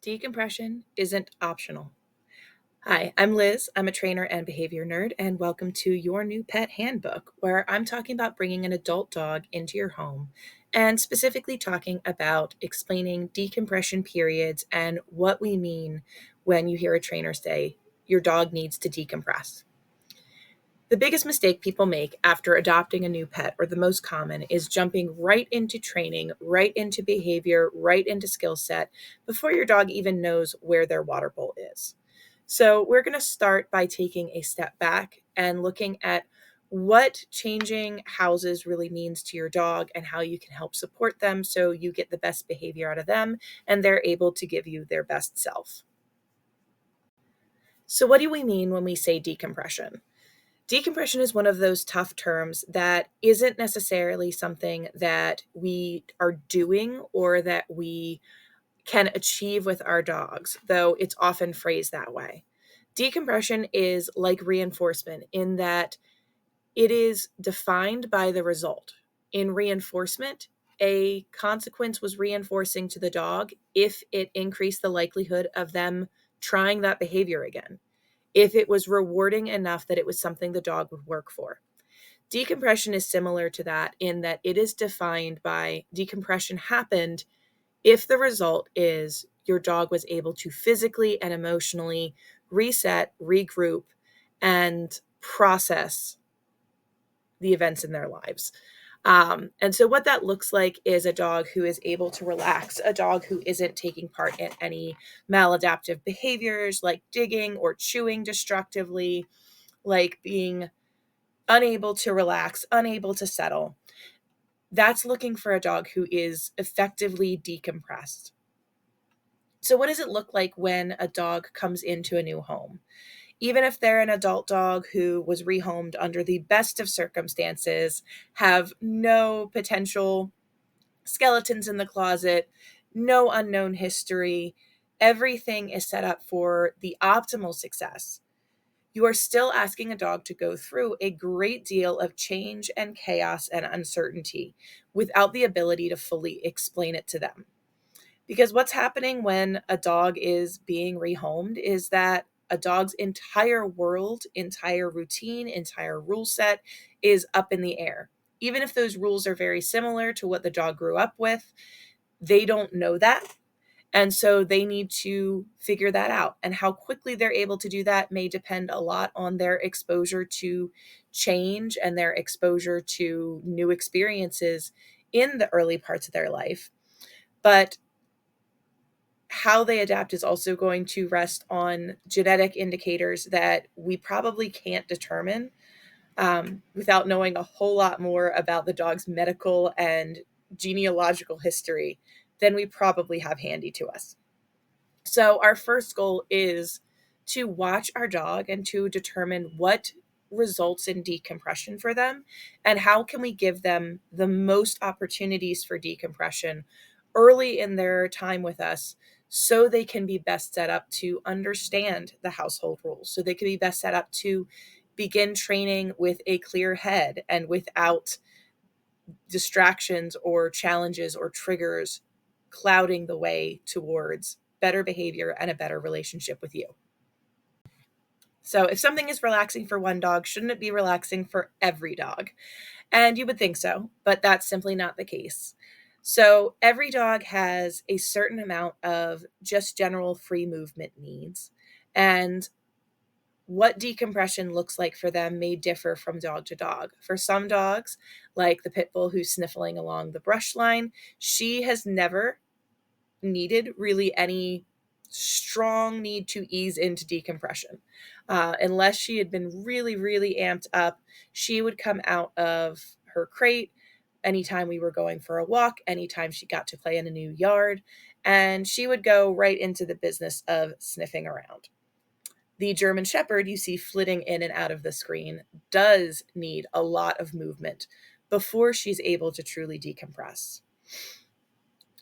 Decompression isn't optional. Hi, I'm Liz. I'm a trainer and behavior nerd, and welcome to your new pet handbook, where I'm talking about bringing an adult dog into your home and specifically talking about explaining decompression periods and what we mean when you hear a trainer say your dog needs to decompress. The biggest mistake people make after adopting a new pet, or the most common, is jumping right into training, right into behavior, right into skill set before your dog even knows where their water bowl is. So, we're going to start by taking a step back and looking at what changing houses really means to your dog and how you can help support them so you get the best behavior out of them and they're able to give you their best self. So, what do we mean when we say decompression? Decompression is one of those tough terms that isn't necessarily something that we are doing or that we can achieve with our dogs, though it's often phrased that way. Decompression is like reinforcement in that it is defined by the result. In reinforcement, a consequence was reinforcing to the dog if it increased the likelihood of them trying that behavior again, if it was rewarding enough that it was something the dog would work for. Decompression is similar to that in that it is defined by decompression happened if the result is your dog was able to physically and emotionally reset, regroup, and process the events in their lives. And so, what that looks like is a dog who is able to relax, a dog who isn't taking part in any maladaptive behaviors like digging or chewing destructively, like being unable to relax, unable to settle. That's looking for a dog who is effectively decompressed. So, what does it look like when a dog comes into a new home? Even if they're an adult dog who was rehomed under the best of circumstances, have no potential skeletons in the closet, no unknown history, everything is set up for the optimal success. You are still asking a dog to go through a great deal of change and chaos and uncertainty without the ability to fully explain it to them. Because what's happening when a dog is being rehomed is that a dog's entire world, entire routine, entire rule set is up in the air. Even if those rules are very similar to what the dog grew up with, they don't know that. And so they need to figure that out. And how quickly they're able to do that may depend a lot on their exposure to change and their exposure to new experiences in the early parts of their life. But how they adapt is also going to rest on genetic indicators that we probably can't determine without knowing a whole lot more about the dog's medical and genealogical history than we probably have handy to us. So, our first goal is to watch our dog and to determine what results in decompression for them and how can we give them the most opportunities for decompression early in their time with us so they can be best set up to understand the household rules, so they can be best set up to begin training with a clear head and without distractions or challenges or triggers clouding the way towards better behavior and a better relationship with you. So, if something is relaxing for one dog, shouldn't it be relaxing for every dog? And you would think so, but that's simply not the case. So, every dog has a certain amount of just general free movement needs. And what decompression looks like for them may differ from dog to dog. For some dogs, like the pit bull who's sniffling along the brush line, she has never needed really any strong need to ease into decompression. Unless she had been really, really amped up, she would come out of her crate anytime we were going for a walk, anytime she got to play in a new yard, and she would go right into the business of sniffing around. The German Shepherd you see flitting in and out of the screen does need a lot of movement before she's able to truly decompress.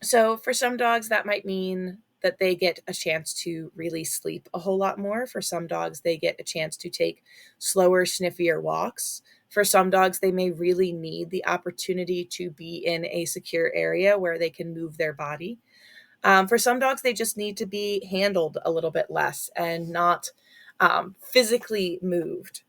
So for some dogs, that might mean that they get a chance to really sleep a whole lot more. For some dogs, they get a chance to take slower, sniffier walks. For some dogs, they may really need the opportunity to be in a secure area where they can move their body. For some dogs, they just need to be handled a little bit less and not physically moved,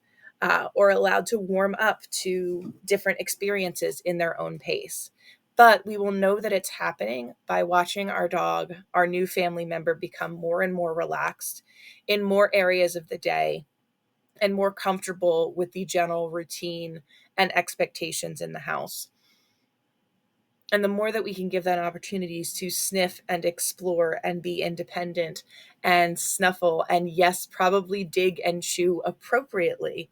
or allowed to warm up to different experiences in their own pace. But we will know that it's happening by watching our dog, our new family member, become more and more relaxed in more areas of the day and more comfortable with the general routine and expectations in the house. And the more that we can give them opportunities to sniff and explore and be independent and snuffle and, yes, probably dig and chew appropriately,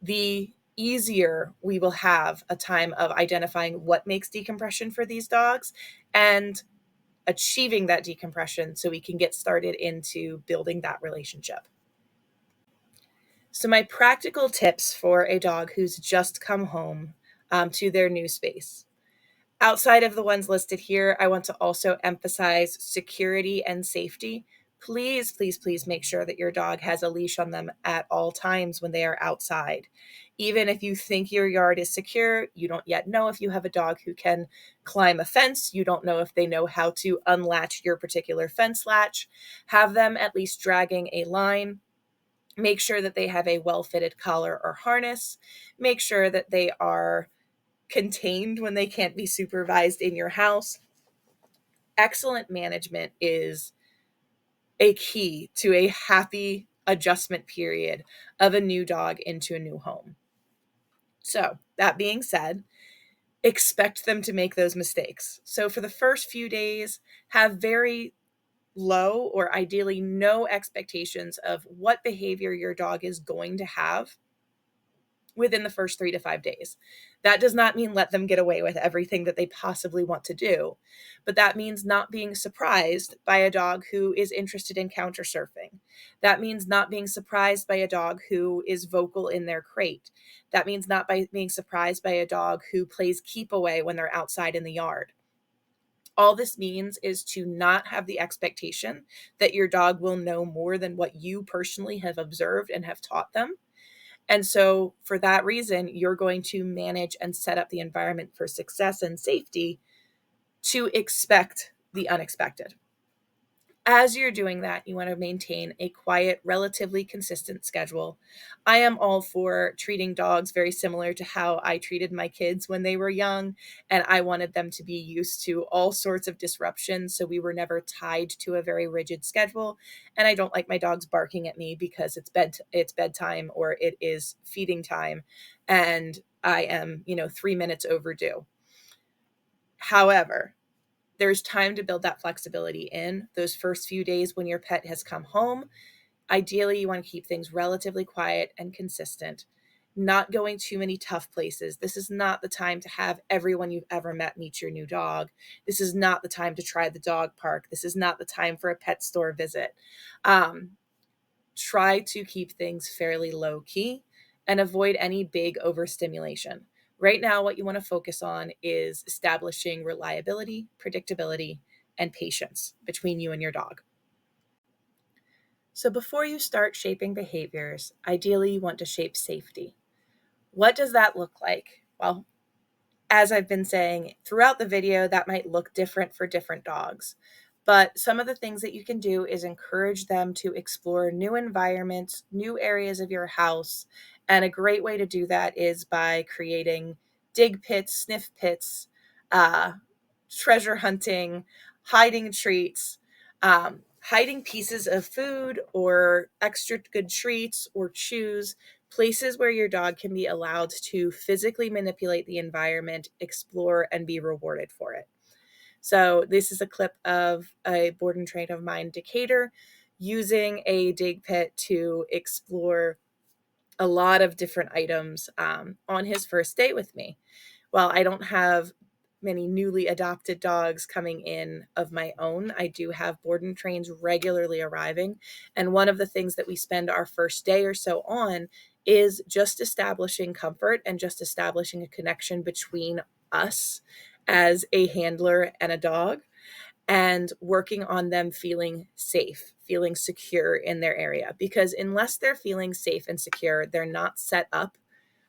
the easier we will have a time of identifying what makes decompression for these dogs and achieving that decompression so we can get started into building that relationship. So, my practical tips for a dog who's just come home to their new space. Outside of the ones listed here, I want to also emphasize security and safety. Please, please, please make sure that your dog has a leash on them at all times when they are outside. Even if you think your yard is secure, you don't yet know if you have a dog who can climb a fence. You don't know if they know how to unlatch your particular fence latch. Have them at least dragging a line. Make sure that they have a well-fitted collar or harness. Make sure that they are contained when they can't be supervised in your house. Excellent management is a key to a happy adjustment period of a new dog into a new home. So, that being said, expect them to make those mistakes. So, for the first few days, have very low or ideally no expectations of what behavior your dog is going to have within the first 3 to 5 days. That does not mean let them get away with everything that they possibly want to do, but that means not being surprised by a dog who is interested in counter surfing. That means not being surprised by a dog who is vocal in their crate. That means not by being surprised by a dog who plays keep away when they're outside in the yard. All this means is to not have the expectation that your dog will know more than what you personally have observed and have taught them. And so, for that reason, you're going to manage and set up the environment for success and safety to expect the unexpected. As you're doing that, you want to maintain a quiet, relatively consistent schedule. I am all for treating dogs very similar to how I treated my kids when they were young, and I wanted them to be used to all sorts of disruptions, so we were never tied to a very rigid schedule. And I don't like my dogs barking at me because it's bedtime or it is feeding time, and I am, 3 minutes overdue. However, there's time to build that flexibility in those first few days when your pet has come home. Ideally, you want to keep things relatively quiet and consistent, not going too many tough places. This is not the time to have everyone you've ever met meet your new dog. This is not the time to try the dog park. This is not the time for a pet store visit. Um, Try to keep things fairly low key and avoid any big overstimulation. Right now, what you want to focus on is establishing reliability, predictability, and patience between you and your dog. So, before you start shaping behaviors, ideally you want to shape safety. What does that look like? Well, as I've been saying throughout the video, that might look different for different dogs. But some of the things that you can do is encourage them to explore new environments, new areas of your house. And a great way to do that is by creating dig pits, sniff pits, uh, treasure hunting, hiding treats, hiding pieces of food or extra good treats or chews, places where your dog can be allowed to physically manipulate the environment, explore, and be rewarded for it. So this is a clip of a board and train of mine, Decatur, using a dig pit to explore a lot of different items on his first date with me. While I don't have many newly adopted dogs coming in of my own, I do have board and trains regularly arriving. And one of the things that we spend our first day or so on is just establishing comfort and just establishing a connection between us as a handler and a dog, and working on them feeling safe, feeling secure in their area. Because unless they're feeling safe and secure, they're not set up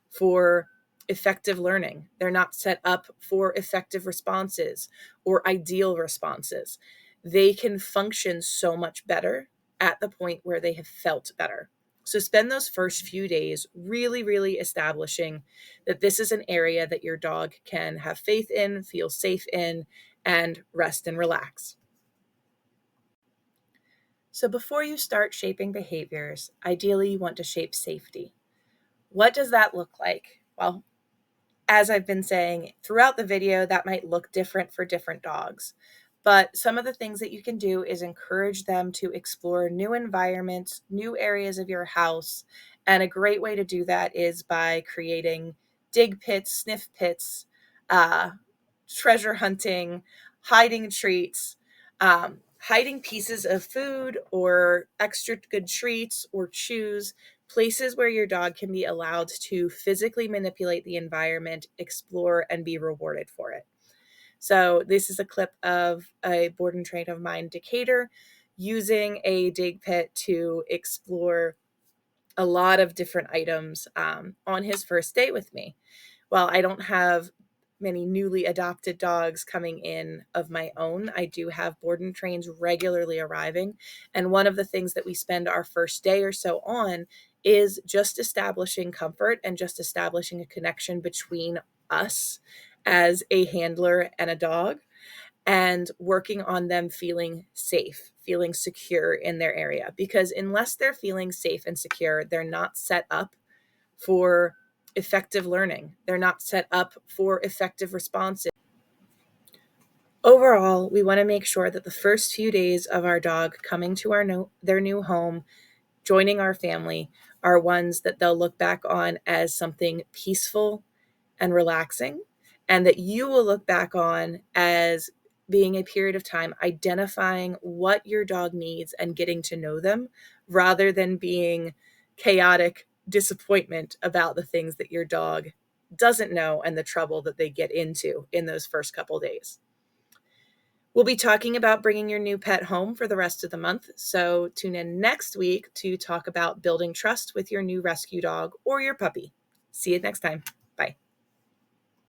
for effective learning. They're not set up for effective responses or ideal responses. they can function so much better at the point where they have felt better. So spend those first few days really, really establishing that this is an area that your dog can have faith in, feel safe in, and rest and relax. So before you start shaping behaviors, ideally you want to shape safety. What does that look like? Well, as I've been saying throughout the video, that might look different for different dogs. But some of the things that you can do is encourage them to explore new environments, new areas of your house. And a great way to do that is by creating dig pits, sniff pits, uh, treasure hunting, hiding treats, hiding pieces of food or extra good treats or chews, places where your dog can be allowed to physically manipulate the environment, explore, and be rewarded for it. So this is a clip of a board and train of mine, Decatur, using a dig pit to explore a lot of different items on his first date with me. While I don't have many newly adopted dogs coming in of my own, I do have board and trains regularly arriving. And one of the things that we spend our first day or so on is just establishing comfort and just establishing a connection between us as a handler and a dog, and working on them feeling safe, feeling secure in their area. Because unless they're feeling safe and secure, they're not set up for effective learning. They're not set up for effective responses. Overall, we want to make sure that the first few days of our dog coming to their new home, joining our family, are ones that they'll look back on as something peaceful and relaxing, and that you will look back on as being a period of time identifying what your dog needs and getting to know them, rather than being chaotic disappointment about the things that your dog doesn't know and the trouble that they get into in those first couple days. We'll be talking about bringing your new pet home for the rest of the month, so tune in next week to talk about building trust with your new rescue dog or your puppy. See you next time.